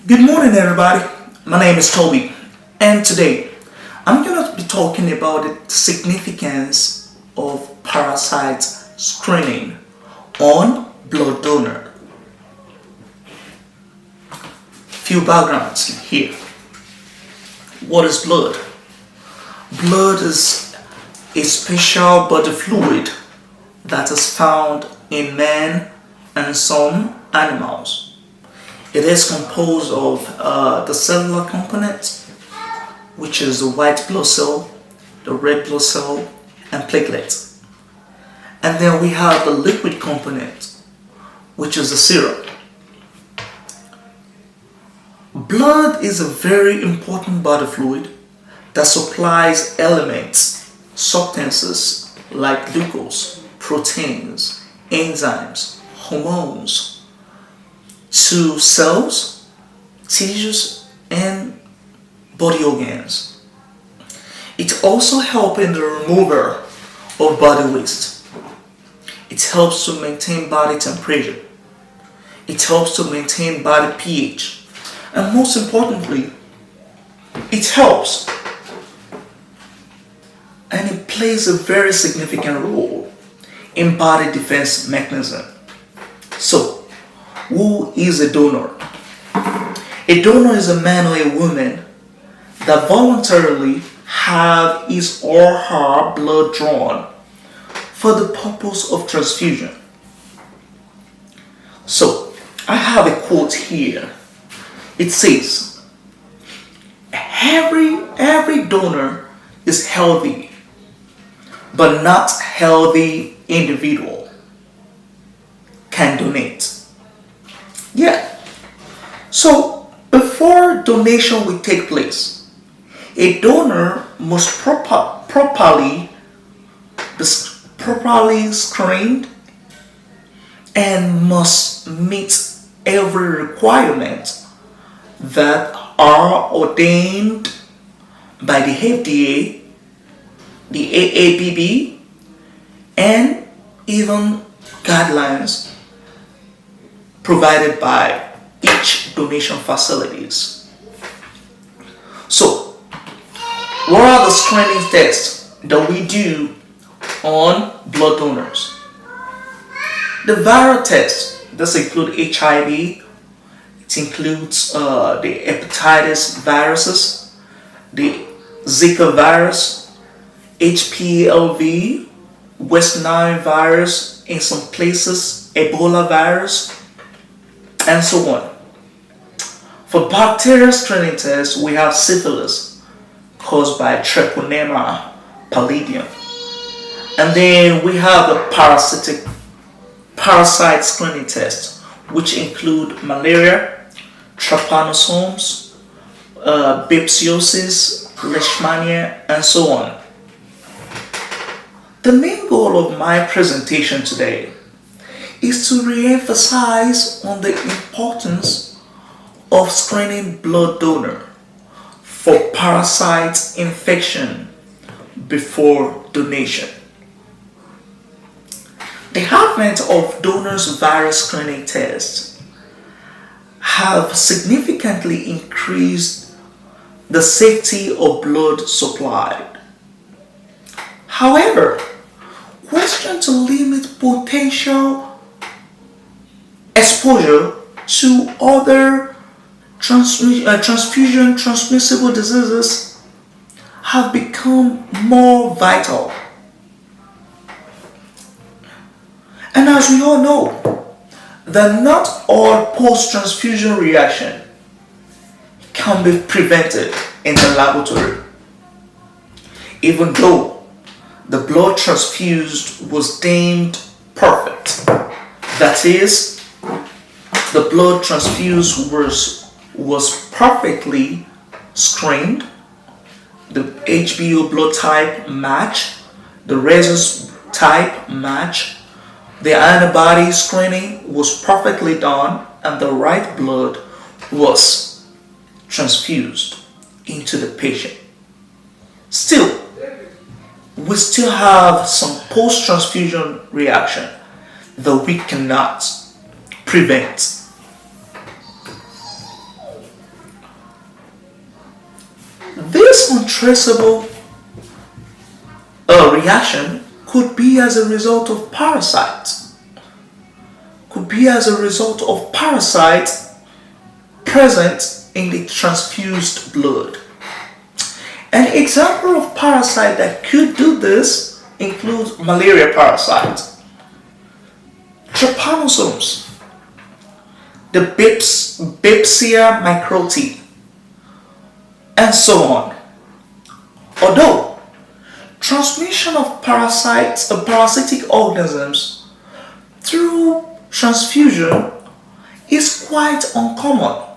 Good morning, everybody. My name is Toby, and today I'm going to be talking about the significance of parasite screening on blood donor. Few backgrounds here. What is blood? Blood is a special body fluid that is found in man and some animals. It is composed of the cellular component, which is the white blood cell, the red blood cell, and platelets. And then we have the liquid component, which is the serum. Blood is a very important body fluid that supplies elements, substances like glucose, proteins, enzymes, hormones, to cells, tissues, and body organs. It also helps in the removal of body waste. It helps to maintain body temperature. It helps to maintain body pH. And most importantly, it helps and it plays a very significant role in body defense mechanism. So, who is a donor? A donor is a man or a woman that voluntarily have his or her blood drawn for the purpose of transfusion. So, I have a quote here. It says, every donor is healthy, but not healthy individual can donate. Yeah. So before donation will take place, a donor must properly screened and must meet every requirement that are ordained by the FDA, the AAPB, and even guidelines provided by each donation facilities. So, what are the screening tests that we do on blood donors? The viral tests, this include HIV, it includes the hepatitis viruses, the Zika virus, HPLV, West Nile virus, in some places Ebola virus, and so on. For bacterial screening tests, we have syphilis caused by Treponema pallidum. And then we have the parasite screening tests, which include malaria, trypanosomes, babesiosis, leishmania, and so on. The main goal of my presentation today is to re-emphasize on the importance of screening blood donor for parasite infection before donation. The advent of donors virus screening tests have significantly increased the safety of blood supplied. However, questions to limit potential exposure to other transfusion transmissible diseases have become more vital. And as we all know, that not all post-transfusion reaction can be prevented in the laboratory. Even though the blood transfused was deemed perfect, that is, the blood transfused was perfectly screened, the HbO blood type match, the rhesus type match, the antibody screening was perfectly done, and the right blood was transfused into the patient. Still, we still have some post-transfusion reaction that we cannot prevent. This untraceable reaction could be as a result of parasites. Could be as a result of parasites present in the transfused blood. An example of parasite that could do this includes malaria parasites, trypanosomes, the Bipsia microti, and so on. Although transmission of parasitic organisms through transfusion is quite uncommon.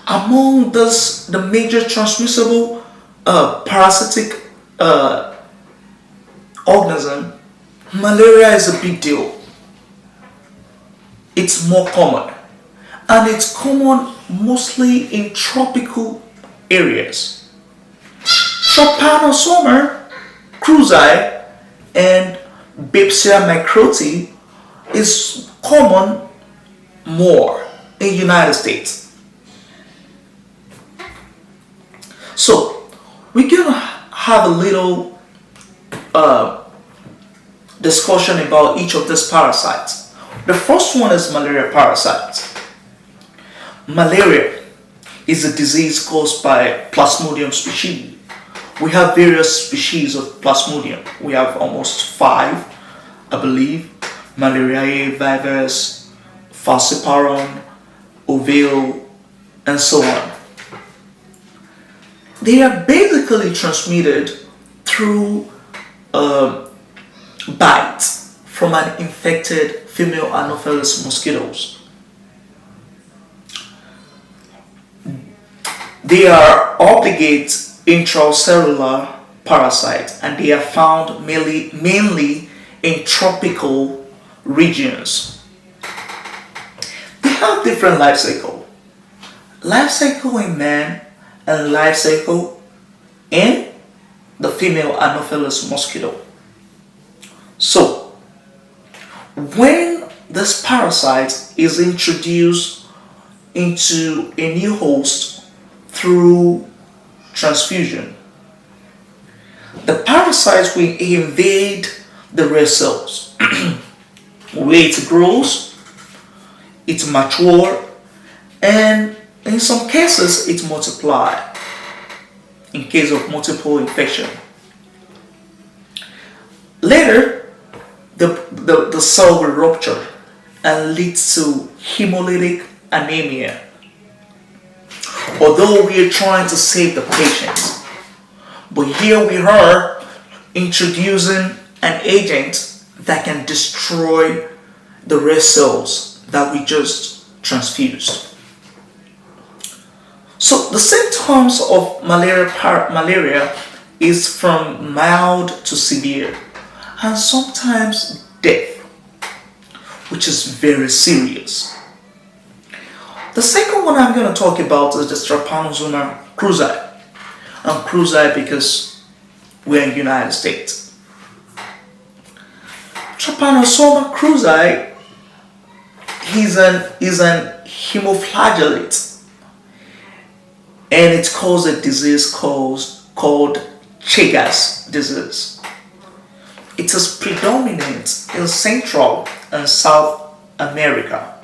Among the major transmissible parasitic organism, malaria is a big deal. It's more common, and it's common mostly in tropical areas. Trypanosoma cruzi and Bipsia microti is common more in United States. So we're gonna have a little discussion about each of these parasites. The first one is malaria parasites. Malaria is a disease caused by Plasmodium species. We have various species of Plasmodium. We have almost 5, I believe. Malariae, vivax, falciparum, ovale, and so on. They are basically transmitted through bites from an infected female Anopheles mosquitoes. They are obligate intracellular parasites, and they are found mainly in tropical regions. They have different life cycle. Life cycle in man and life cycle in the female Anopheles mosquito. So, when this parasite is introduced into a new host through transfusion, the parasites will invade the red cells. Where it grows, it matures, and in some cases it multiplies in case of multiple infection. Later, the cell will rupture and lead to hemolytic anemia. Although we are trying to save the patient, but here we are introducing an agent that can destroy the red cells that we just transfused. So the symptoms of malaria is from mild to severe, and sometimes death, which is very serious. The second one I'm going to talk about is the Trypanosoma cruzi. I'm cruzi because we're in the United States. Trypanosoma cruzi is an hemoflagellate, and it causes a disease called Chagas disease. It is predominant in Central and South America.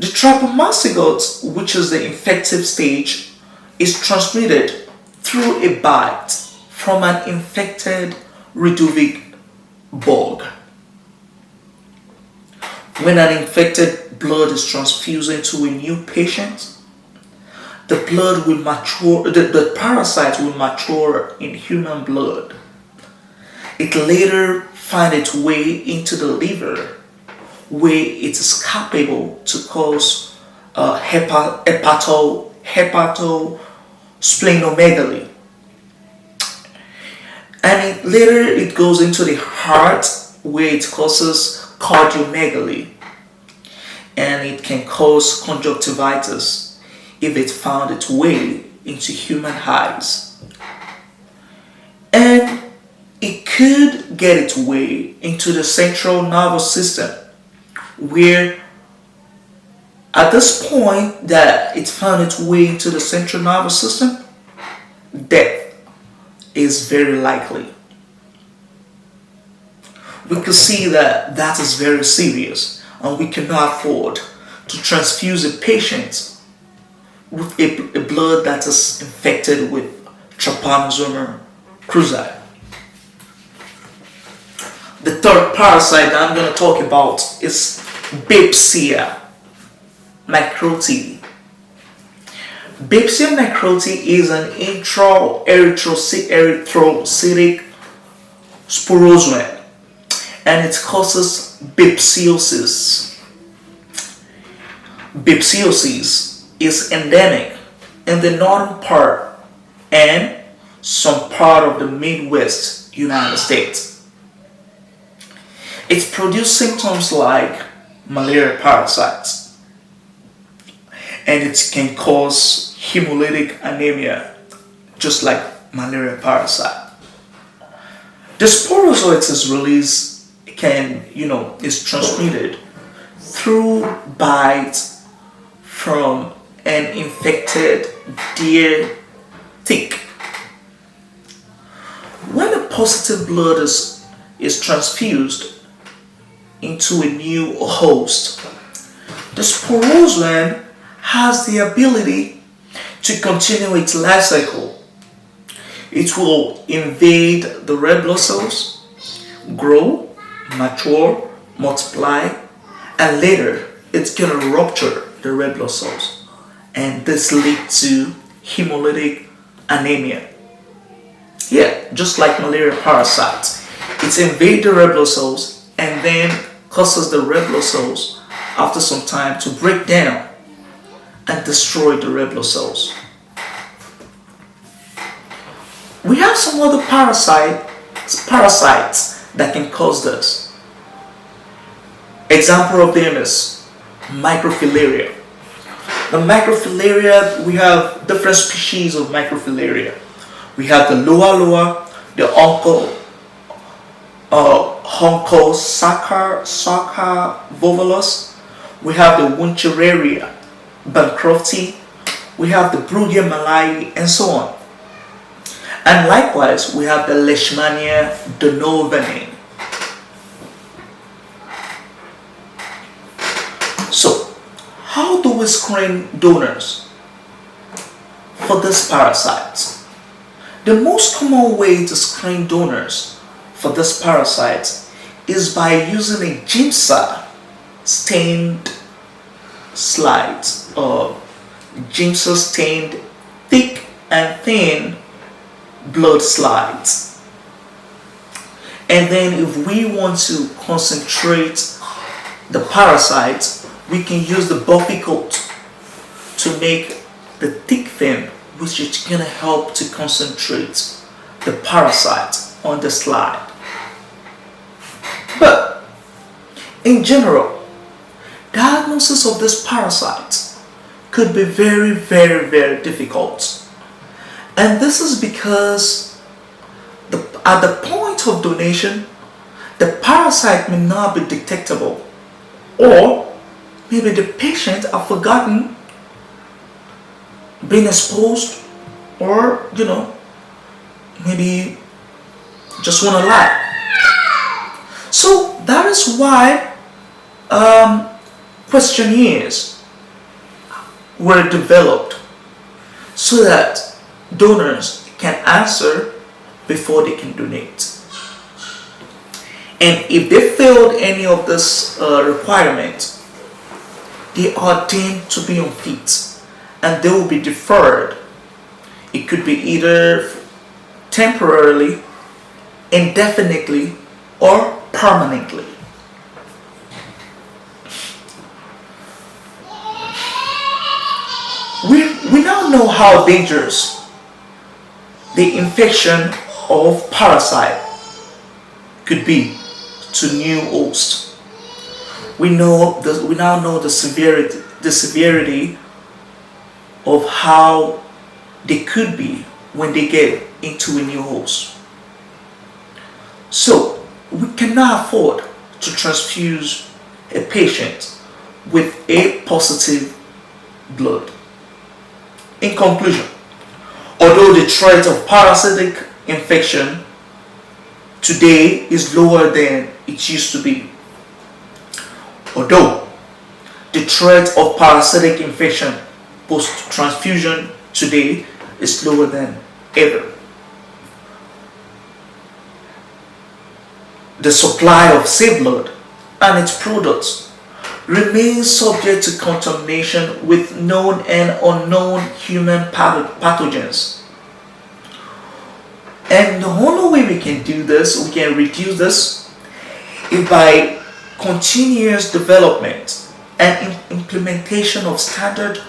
The trypanosomes, which is the infective stage, is transmitted through a bite from an infected Ludovic bug. When an infected blood is transfused into a new patient, the blood will mature, the parasite will mature in human blood. It later finds its way into the liver, where it is capable to cause hepatosplenomegaly. And later it goes into the heart, where it causes cardiomegaly. And it can cause conjunctivitis if it found its way into human eyes. And it could get its way into the central nervous system, where At this point that it found its way to the central nervous system, death is very likely. We can see that that is very serious, and we cannot afford to transfuse a patient with a blood that is infected with Trypanosoma cruzi. The third parasite that I'm going to talk about is Babesia necroti. Babesia necroti is an intra-erythrocytic sporozoan, and it causes babesiosis. Babesiosis is endemic in the northern part and some part of the Midwest United States. It produces symptoms like malaria parasites, and it can cause hemolytic anemia, just like malaria parasite. The sporozoites is released is transmitted through bites from an infected deer tick. When the positive blood is transfused into a new host, the sporozoan has the ability to continue its life cycle. It will invade the red blood cells, grow, mature, multiply, and later it's going to rupture the red blood cells, and this leads to hemolytic anemia. Yeah, just like malaria parasites, it invades the red blood cells and then causes the red blood cells after some time to break down and destroy the red blood cells. We have some other parasites that can cause this. Example of them is microfilaria. The microfilaria, we have different species of microfilaria. We have the loa, the Onchocerca volvulus. We have the Wuchereria bancrofti. We have the Brugia malai, and so on. And likewise, we have the Leishmania donovanae. So, how do we screen donors for these parasites? The most common way to screen donors for this parasite is by using a giemsa stained slides, or giemsa stained thick and thin blood slides. And then if we want to concentrate the parasite, we can use the buffy coat to make the thick film, which is going to help to concentrate the parasite on the slide. But in general, diagnosis of this parasite could be very, very, very difficult. And this is because at the point of donation, the parasite may not be detectable, or maybe the patient have forgotten being exposed, or maybe just want to lie. So that is why questionnaires were developed so that donors can answer before they can donate. And if they failed any of this requirement, they are deemed to be unfit, and they will be deferred. It could be either temporarily, indefinitely, or permanently. We now know how dangerous the infection of parasite could be to new hosts. We now know the severity of how they could be when they get into a new host. So we cannot afford to transfuse a patient with A positive blood. In conclusion, although the threat of parasitic infection today is lower than it used to be, although the threat of parasitic infection post-transfusion today is lower than ever, the supply of safe blood and its products remains subject to contamination with known and unknown human pathogens. And the only way we can do this, we can reduce this, is by continuous development and implementation of standard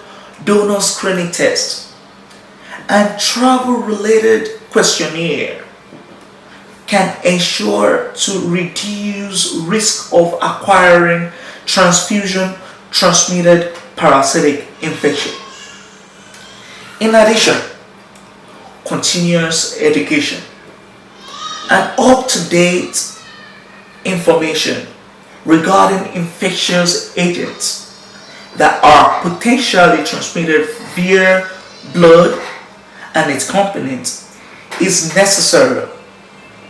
donor screening tests and travel-related questionnaire can ensure to reduce risk of acquiring transfusion-transmitted parasitic infection. In addition, continuous education and up-to-date information regarding infectious agents that are potentially transmitted via blood and its components is necessary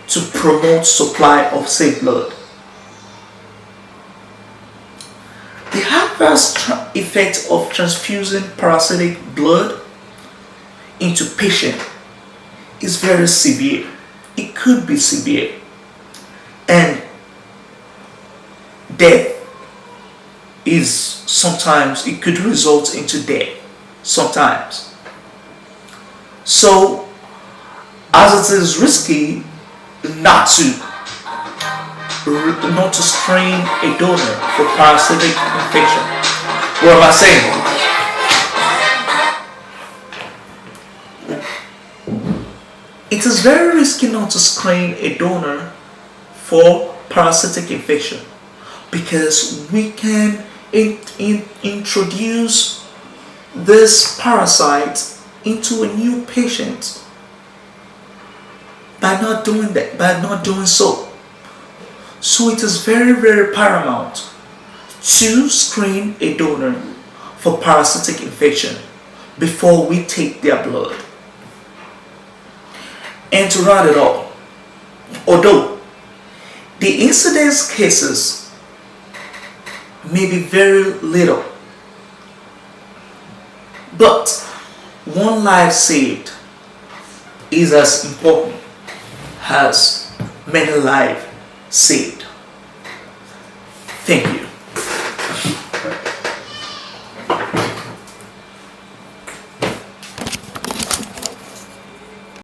to promote supply of safe blood. The adverse effect of transfusing parasitic blood into patient is very severe. It could be severe, and death is sometimes, it could result into death sometimes. So as it is risky not to screen a donor for parasitic infection. What am I saying? It is very risky not to screen a donor for parasitic infection because we can introduce this parasite into a new patient by not doing so. So it is very, very paramount to screen a donor for parasitic infection before we take their blood. And to round it off, although the incidence cases may be very little, but one life saved is as important as many lives saved. Thank you.